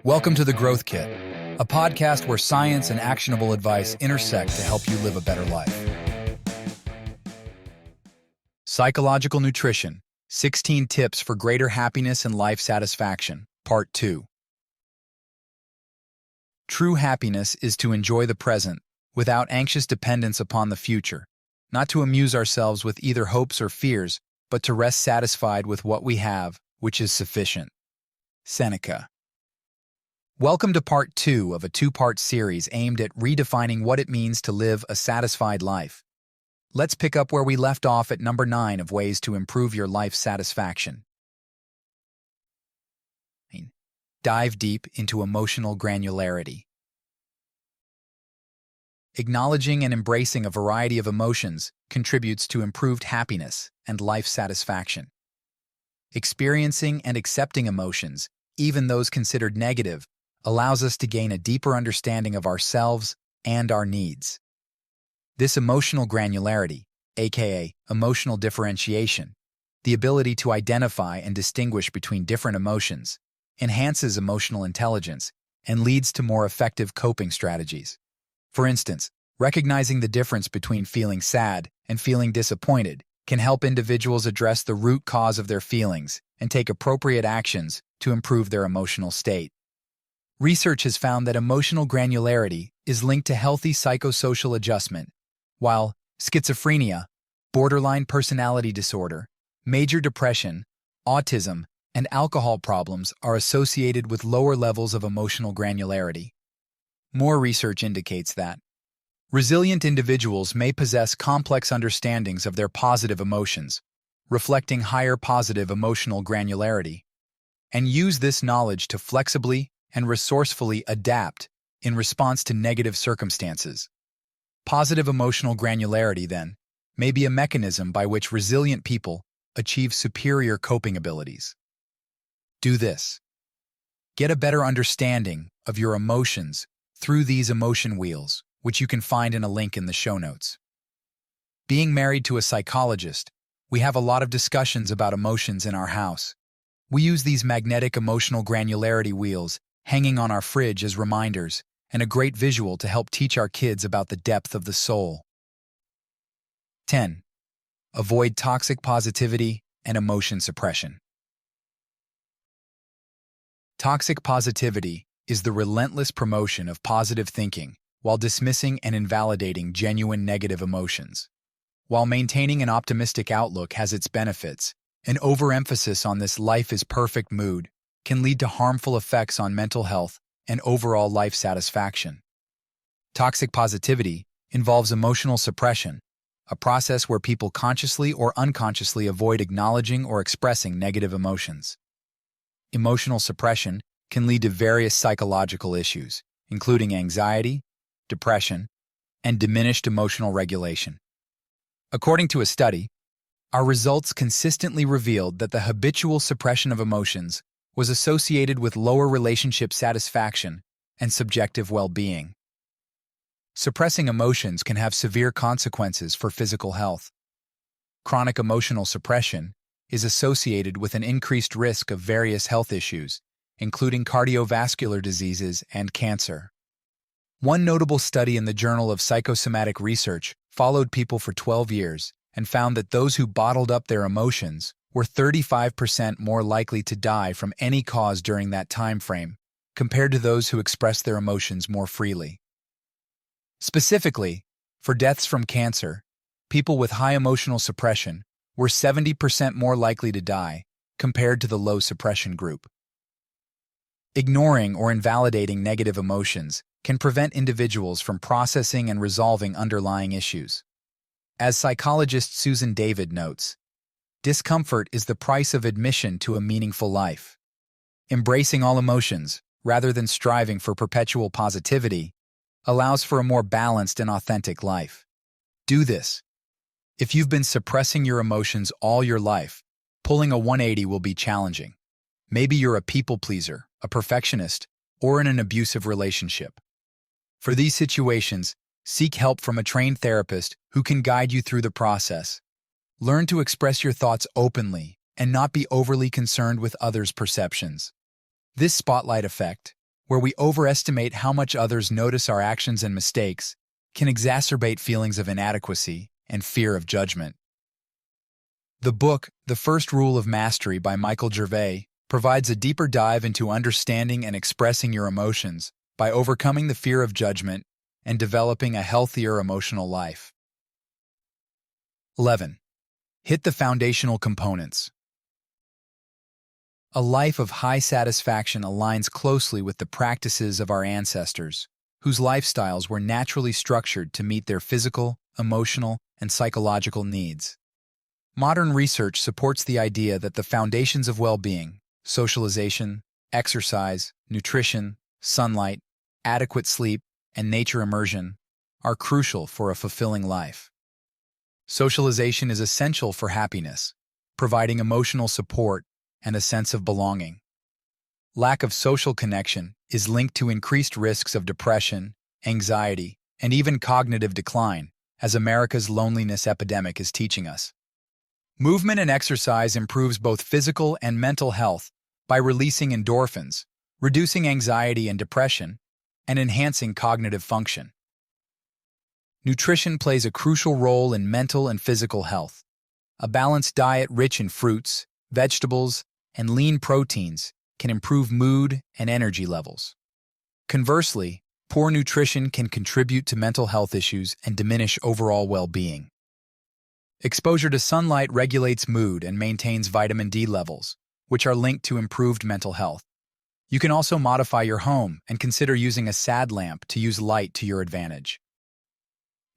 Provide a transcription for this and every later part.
Welcome to The Growth Kit, a podcast where science and actionable advice intersect to help you live a better life. Psychological Nutrition: 16 Tips for Greater Happiness and Life Satisfaction, Part 2. True happiness is to enjoy the present without anxious dependence upon the future, not to amuse ourselves with either hopes or fears, but to rest satisfied with what we have, which is sufficient. Seneca. Welcome to Part 2 of a two-part series aimed at redefining what it means to live a satisfied life. Let's pick up where we left off at number 9 of ways to improve your life satisfaction. Dive deep into emotional granularity. Acknowledging and embracing a variety of emotions contributes to improved happiness and life satisfaction. Experiencing and accepting emotions, even those considered negative, allows us to gain a deeper understanding of ourselves and our needs. This emotional granularity, aka emotional differentiation, the ability to identify and distinguish between different emotions, enhances emotional intelligence and leads to more effective coping strategies. For instance, recognizing the difference between feeling sad and feeling disappointed can help individuals address the root cause of their feelings and take appropriate actions to improve their emotional state. Research has found that emotional granularity is linked to healthy psychosocial adjustment, while schizophrenia, borderline personality disorder, major depression, autism, and alcohol problems are associated with lower levels of emotional granularity. More research indicates that resilient individuals may possess complex understandings of their positive emotions, reflecting higher positive emotional granularity, and use this knowledge to flexibly and resourcefully adapt in response to negative circumstances. Positive emotional granularity, then, may be a mechanism by which resilient people achieve superior coping abilities. Do this. Get a better understanding of your emotions through these emotion wheels, which you can find in a link in the show notes. Being married to a psychologist, we have a lot of discussions about emotions in our house. We use these magnetic emotional granularity wheels hanging on our fridge as reminders and a great visual to help teach our kids about the depth of the soul. 10. Avoid toxic positivity and emotion suppression. Toxic positivity is the relentless promotion of positive thinking while dismissing and invalidating genuine negative emotions. While maintaining an optimistic outlook has its benefits, an overemphasis on this life is perfect mood can lead to harmful effects on mental health and overall life satisfaction. Toxic positivity involves emotional suppression, a process where people consciously or unconsciously avoid acknowledging or expressing negative emotions. Emotional suppression can lead to various psychological issues, including anxiety, depression, and diminished emotional regulation. According to a study, our results consistently revealed that the habitual suppression of emotions was associated with lower relationship satisfaction and subjective well-being. Suppressing emotions can have severe consequences for physical health. Chronic emotional suppression is associated with an increased risk of various health issues, including cardiovascular diseases and cancer. One notable study in the Journal of Psychosomatic Research followed people for 12 years and found that those who bottled up their emotions were 35% more likely to die from any cause during that time frame, compared to those who expressed their emotions more freely. Specifically, for deaths from cancer, people with high emotional suppression were 70% more likely to die compared to the low suppression group. Ignoring or invalidating negative emotions can prevent individuals from processing and resolving underlying issues. As psychologist Susan David notes, discomfort is the price of admission to a meaningful life. Embracing all emotions, rather than striving for perpetual positivity, allows for a more balanced and authentic life. Do this. If you've been suppressing your emotions all your life, pulling a 180 will be challenging. Maybe you're a people pleaser, a perfectionist, or in an abusive relationship. For these situations, seek help from a trained therapist who can guide you through the process. Learn to express your thoughts openly and not be overly concerned with others' perceptions. This spotlight effect, where we overestimate how much others notice our actions and mistakes, can exacerbate feelings of inadequacy and fear of judgment. The book, The First Rule of Mastery by Michael Gervais, provides a deeper dive into understanding and expressing your emotions by overcoming the fear of judgment and developing a healthier emotional life. 11. Hit the foundational components. A life of high satisfaction aligns closely with the practices of our ancestors, whose lifestyles were naturally structured to meet their physical, emotional, and psychological needs. Modern research supports the idea that the foundations of well-being, socialization, exercise, nutrition, sunlight, adequate sleep, and nature immersion, are crucial for a fulfilling life. Socialization is essential for happiness, providing emotional support and a sense of belonging. Lack of social connection is linked to increased risks of depression, anxiety, and even cognitive decline, as America's loneliness epidemic is teaching us. Movement and exercise improves both physical and mental health by releasing endorphins, reducing anxiety and depression, and enhancing cognitive function. Nutrition plays a crucial role in mental and physical health. A balanced diet rich in fruits, vegetables, and lean proteins can improve mood and energy levels. Conversely, poor nutrition can contribute to mental health issues and diminish overall well-being. Exposure to sunlight regulates mood and maintains vitamin D levels, which are linked to improved mental health. You can also modify your home and consider using a SAD lamp to use light to your advantage.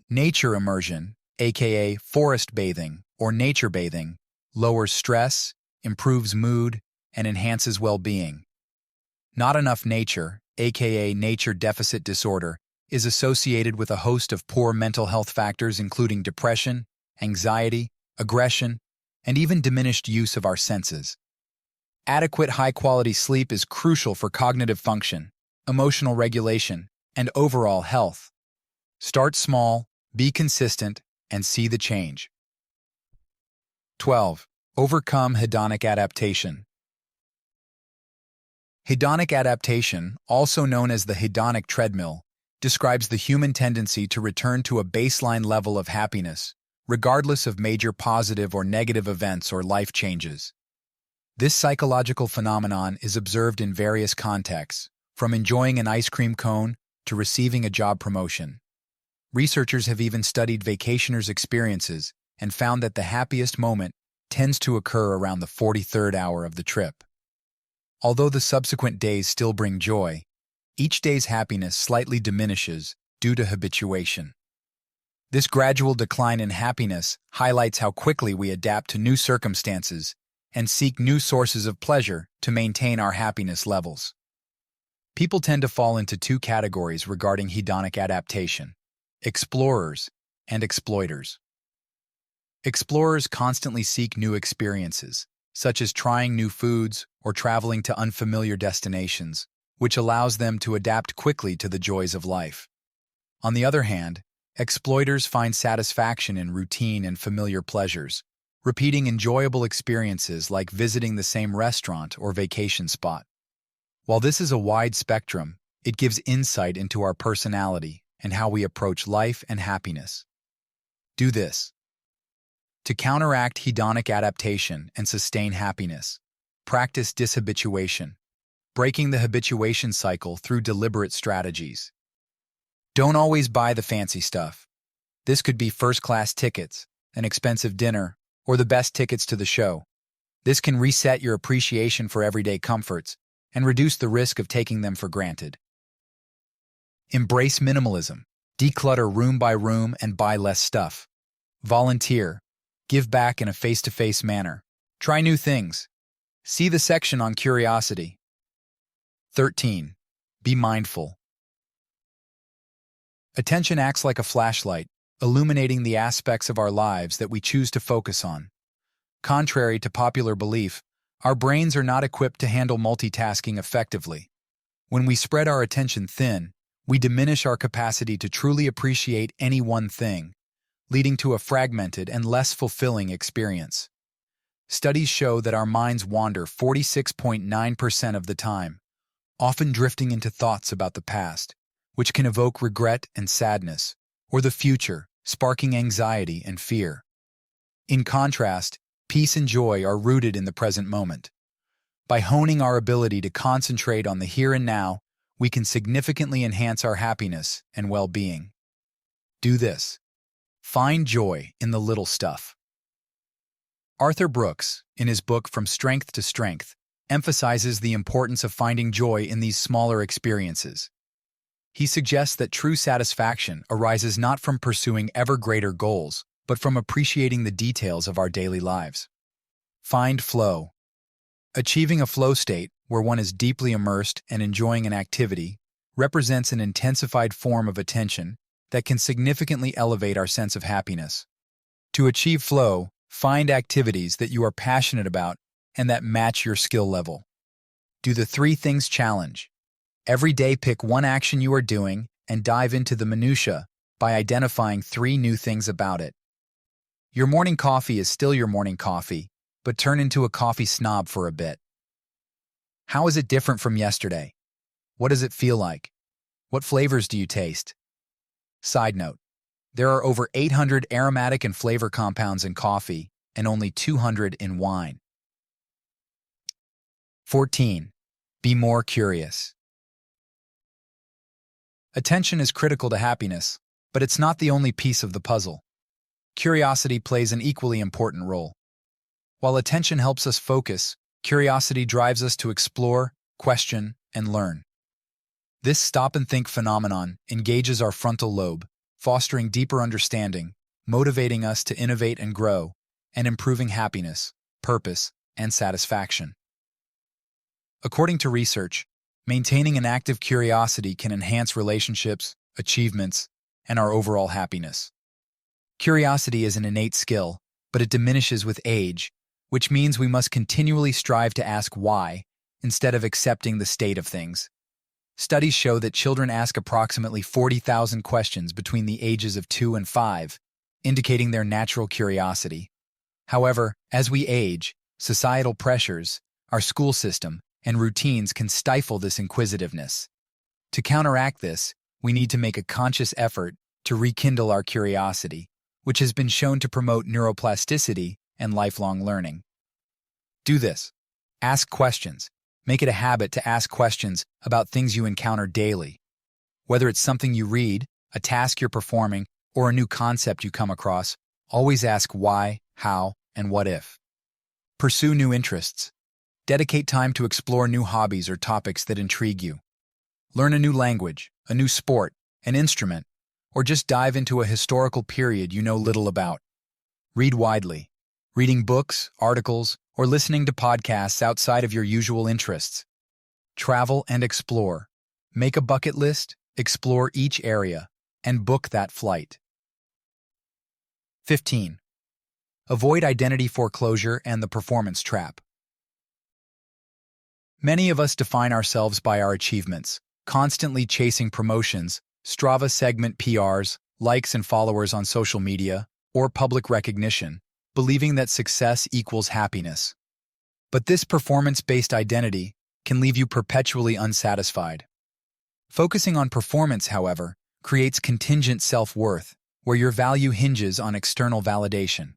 Nature immersion, aka forest bathing or nature bathing, lowers stress, improves mood, and enhances well-being. Not enough nature, aka nature deficit disorder, is associated with a host of poor mental health factors including depression, anxiety, aggression, and even diminished use of our senses. Adequate high-quality sleep is crucial for cognitive function, emotional regulation, and overall health. Start small, be consistent, and see the change. 12. Overcome hedonic adaptation. Hedonic adaptation, also known as the hedonic treadmill, describes the human tendency to return to a baseline level of happiness, regardless of major positive or negative events or life changes. This psychological phenomenon is observed in various contexts, from enjoying an ice cream cone to receiving a job promotion. Researchers have even studied vacationers' experiences and found that the happiest moment tends to occur around the 43rd hour of the trip. Although the subsequent days still bring joy, each day's happiness slightly diminishes due to habituation. This gradual decline in happiness highlights how quickly we adapt to new circumstances and seek new sources of pleasure to maintain our happiness levels. People tend to fall into two categories regarding hedonic adaptation: explorers and exploiters. Explorers constantly seek new experiences, such as trying new foods or traveling to unfamiliar destinations, which allows them to adapt quickly to the joys of life. On the other hand, exploiters find satisfaction in routine and familiar pleasures, repeating enjoyable experiences like visiting the same restaurant or vacation spot. While this is a wide spectrum, it gives insight into our personality and how we approach life and happiness. Do this. To counteract hedonic adaptation and sustain happiness, practice dishabituation, breaking the habituation cycle through deliberate strategies. Don't always buy the fancy stuff. This could be first-class tickets, an expensive dinner, or the best tickets to the show. This can reset your appreciation for everyday comforts and reduce the risk of taking them for granted. Embrace minimalism. Declutter room by room and buy less stuff. Volunteer. Give back in a face-to-face manner. Try new things. See the section on curiosity. 13. Be mindful. Attention acts like a flashlight, illuminating the aspects of our lives that we choose to focus on. Contrary to popular belief, our brains are not equipped to handle multitasking effectively. When we spread our attention thin, we diminish our capacity to truly appreciate any one thing, leading to a fragmented and less fulfilling experience. Studies show that our minds wander 46.9% of the time, often drifting into thoughts about the past, which can evoke regret and sadness, or the future, sparking anxiety and fear. In contrast, peace and joy are rooted in the present moment. By honing our ability to concentrate on the here and now, we can significantly enhance our happiness and well-being. Do this. Find joy in the little stuff. Arthur Brooks, in his book From Strength to Strength, emphasizes the importance of finding joy in these smaller experiences. He suggests that true satisfaction arises not from pursuing ever greater goals, but from appreciating the details of our daily lives. Find flow. Achieving a flow state, where one is deeply immersed and enjoying an activity, represents an intensified form of attention that can significantly elevate our sense of happiness. To achieve flow, find activities that you are passionate about and that match your skill level. Do the 3 things challenge. Every day pick one action you are doing and dive into the minutiae by identifying 3 new things about it. Your morning coffee is still your morning coffee, but turn into a coffee snob for a bit. How is it different from yesterday? What does it feel like? What flavors do you taste? Side note, there are over 800 aromatic and flavor compounds in coffee and only 200 in wine. 14. Be more curious. Attention is critical to happiness, but it's not the only piece of the puzzle. Curiosity plays an equally important role. While attention helps us focus, curiosity drives us to explore, question, and learn. This stop-and-think phenomenon engages our frontal lobe, fostering deeper understanding, motivating us to innovate and grow, and improving happiness, purpose, and satisfaction. According to research, maintaining an active curiosity can enhance relationships, achievements, and our overall happiness. Curiosity is an innate skill, but it diminishes with age, which means we must continually strive to ask why, instead of accepting the state of things. Studies show that children ask approximately 40,000 questions between the ages of 2 and 5, indicating their natural curiosity. However, as we age, societal pressures, our school system, and routines can stifle this inquisitiveness. To counteract this, we need to make a conscious effort to rekindle our curiosity, which has been shown to promote neuroplasticity and lifelong learning. Do this. Ask questions. Make it a habit to ask questions about things you encounter daily. Whether it's something you read, a task you're performing, or a new concept you come across, always ask why, how, and what if. Pursue new interests. Dedicate time to explore new hobbies or topics that intrigue you. Learn a new language, a new sport, an instrument, or just dive into a historical period you know little about. Read widely. Reading books, articles, or listening to podcasts outside of your usual interests. Travel and explore. Make a bucket list, explore each area, and book that flight. 15. Avoid identity foreclosure and the performance trap. Many of us define ourselves by our achievements, constantly chasing promotions, Strava segment PRs, likes and followers on social media, or public recognition, believing that success equals happiness. But this performance-based identity can leave you perpetually unsatisfied. Focusing on performance, however, creates contingent self-worth, where your value hinges on external validation.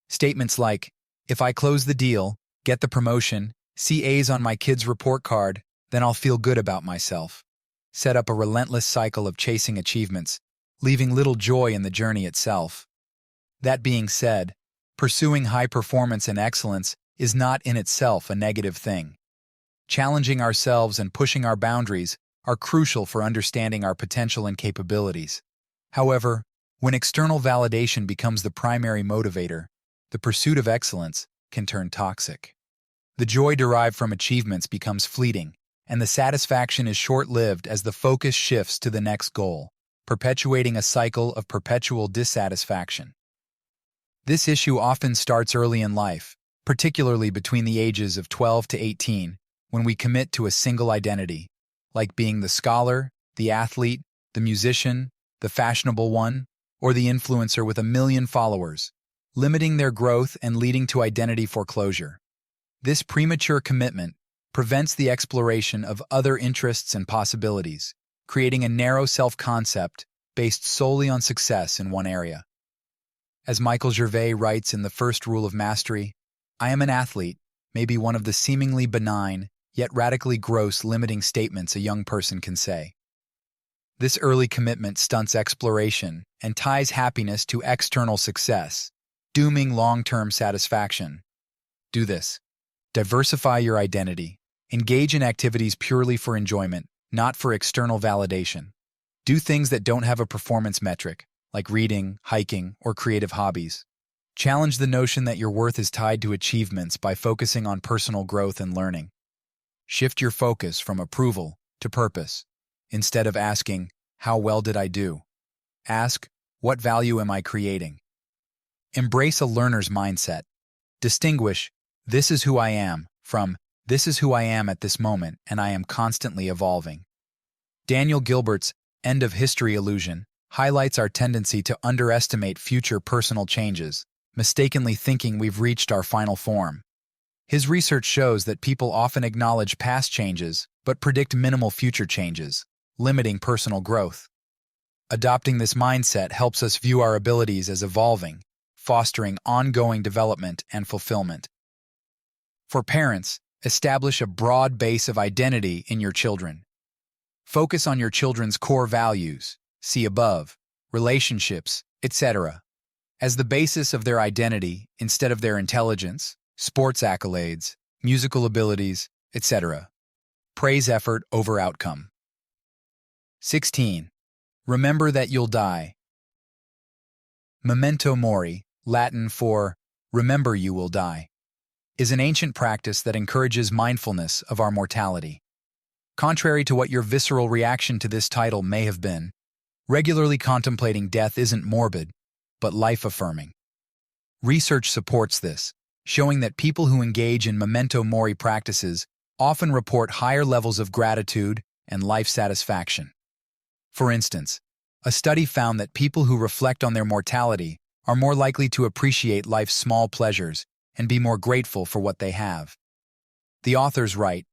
Statements like, "If I close the deal, get the promotion, see A's on my kid's report card, then I'll feel good about myself," set up a relentless cycle of chasing achievements, leaving little joy in the journey itself. That being said, pursuing high performance and excellence is not in itself a negative thing. Challenging ourselves and pushing our boundaries are crucial for understanding our potential and capabilities. However, when external validation becomes the primary motivator, the pursuit of excellence can turn toxic. The joy derived from achievements becomes fleeting, and the satisfaction is short-lived as the focus shifts to the next goal, perpetuating a cycle of perpetual dissatisfaction. This issue often starts early in life, particularly between the ages of 12 to 18, when we commit to a single identity, like being the scholar, the athlete, the musician, the fashionable one, or the influencer with 1 million followers, limiting their growth and leading to identity foreclosure. This premature commitment, prevents the exploration of other interests and possibilities, creating a narrow self-concept based solely on success in one area. As Michael Gervais writes in The First Rule of Mastery, "I am an athlete" may be one of the seemingly benign, yet radically gross limiting statements a young person can say. This early commitment stunts exploration and ties happiness to external success, dooming long-term satisfaction. Do this. Diversify your identity. Engage in activities purely for enjoyment, not for external validation. Do things that don't have a performance metric, like reading, hiking, or creative hobbies. Challenge the notion that your worth is tied to achievements by focusing on personal growth and learning. Shift your focus from approval to purpose. Instead of asking, "How well did I do?" ask, "What value am I creating?" Embrace a learner's mindset. Distinguish, "This is who I am," from, "This is who I am at this moment, and I am constantly evolving." Daniel Gilbert's End of History illusion highlights our tendency to underestimate future personal changes, mistakenly thinking we've reached our final form. His research shows that people often acknowledge past changes but predict minimal future changes, limiting personal growth. Adopting this mindset helps us view our abilities as evolving, fostering ongoing development and fulfillment. For parents, establish a broad base of identity in your children. Focus on your children's core values, see above, relationships, etc., as the basis of their identity instead of their intelligence, sports accolades, musical abilities, etc. Praise effort over outcome. 16. Remember that you'll die. Memento mori, Latin for "remember you will die," is an ancient practice that encourages mindfulness of our mortality. Contrary to what your visceral reaction to this title may have been, regularly contemplating death isn't morbid, but life-affirming. Research supports this, showing that people who engage in memento mori practices often report higher levels of gratitude and life satisfaction. For instance, a study found that people who reflect on their mortality are more likely to appreciate life's small pleasures and be more grateful for what they have. The authors write,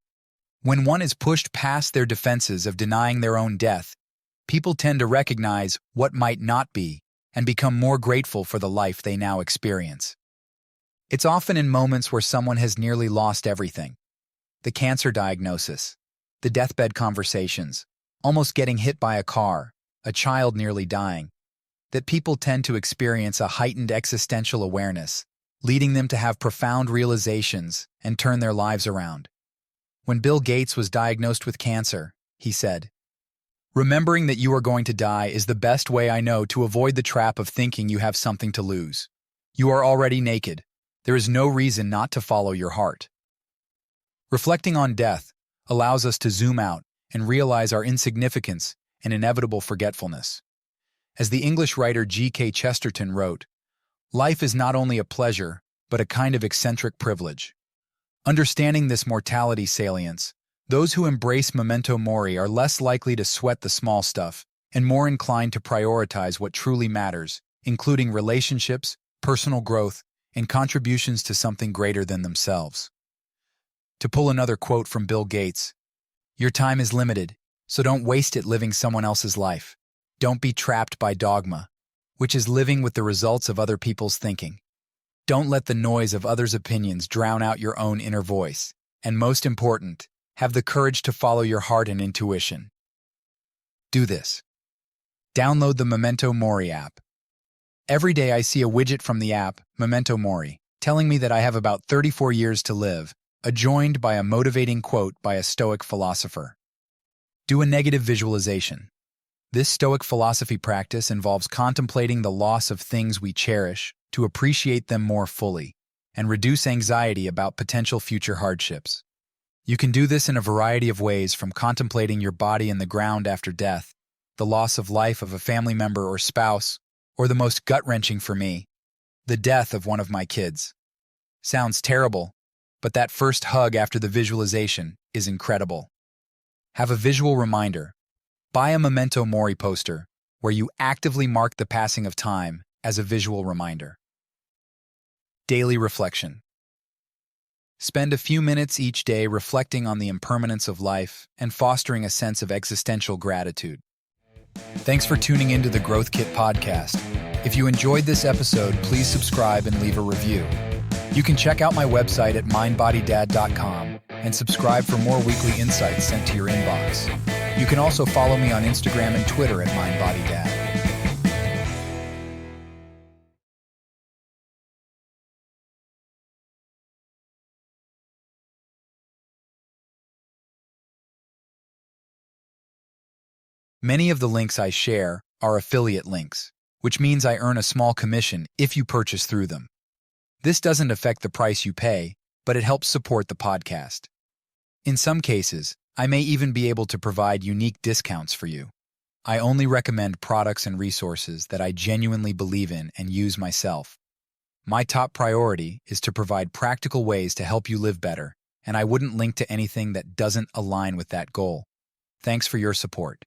"When one is pushed past their defenses of denying their own death, people tend to recognize what might not be and become more grateful for the life they now experience." It's often in moments where someone has nearly lost everything. The cancer diagnosis, the deathbed conversations, almost getting hit by a car, a child nearly dying, that people tend to experience a heightened existential awareness, leading them to have profound realizations and turn their lives around. When Bill Gates was diagnosed with cancer, he said, "Remembering that you are going to die is the best way I know to avoid the trap of thinking you have something to lose. You are already naked. There is no reason not to follow your heart." Reflecting on death allows us to zoom out and realize our insignificance and inevitable forgetfulness. As the English writer G.K. Chesterton wrote, "Life is not only a pleasure, but a kind of eccentric privilege." Understanding this mortality salience, those who embrace memento mori are less likely to sweat the small stuff and more inclined to prioritize what truly matters, including relationships, personal growth, and contributions to something greater than themselves. To pull another quote from Bill Gates, "Your time is limited, so don't waste it living someone else's life. Don't be trapped by dogma, which is living with the results of other people's thinking. Don't let the noise of others' opinions drown out your own inner voice. And most important, have the courage to follow your heart and intuition." Do this. Download the Memento Mori app. Every day I see a widget from the app, Memento Mori, telling me that I have about 34 years to live, adjoined by a motivating quote by a Stoic philosopher. Do a negative visualization. This Stoic philosophy practice involves contemplating the loss of things we cherish to appreciate them more fully and reduce anxiety about potential future hardships. You can do this in a variety of ways, from contemplating your body in the ground after death, the loss of life of a family member or spouse, or the most gut-wrenching for me, the death of one of my kids. Sounds terrible, but that first hug after the visualization is incredible. Have a visual reminder. Buy a Memento Mori poster where you actively mark the passing of time as a visual reminder. Daily reflection. Spend a few minutes each day reflecting on the impermanence of life and fostering a sense of existential gratitude. Thanks for tuning into the Growth Kit podcast. If you enjoyed this episode, please subscribe and leave a review. You can check out my website at mindbodydad.com and subscribe for more weekly insights sent to your inbox. You can also follow me on Instagram and Twitter at mindbodydad. Many of the links I share are affiliate links, which means I earn a small commission if you purchase through them. This doesn't affect the price you pay, but it helps support the podcast. In some cases, I may even be able to provide unique discounts for you. I only recommend products and resources that I genuinely believe in and use myself. My top priority is to provide practical ways to help you live better, and I wouldn't link to anything that doesn't align with that goal. Thanks for your support.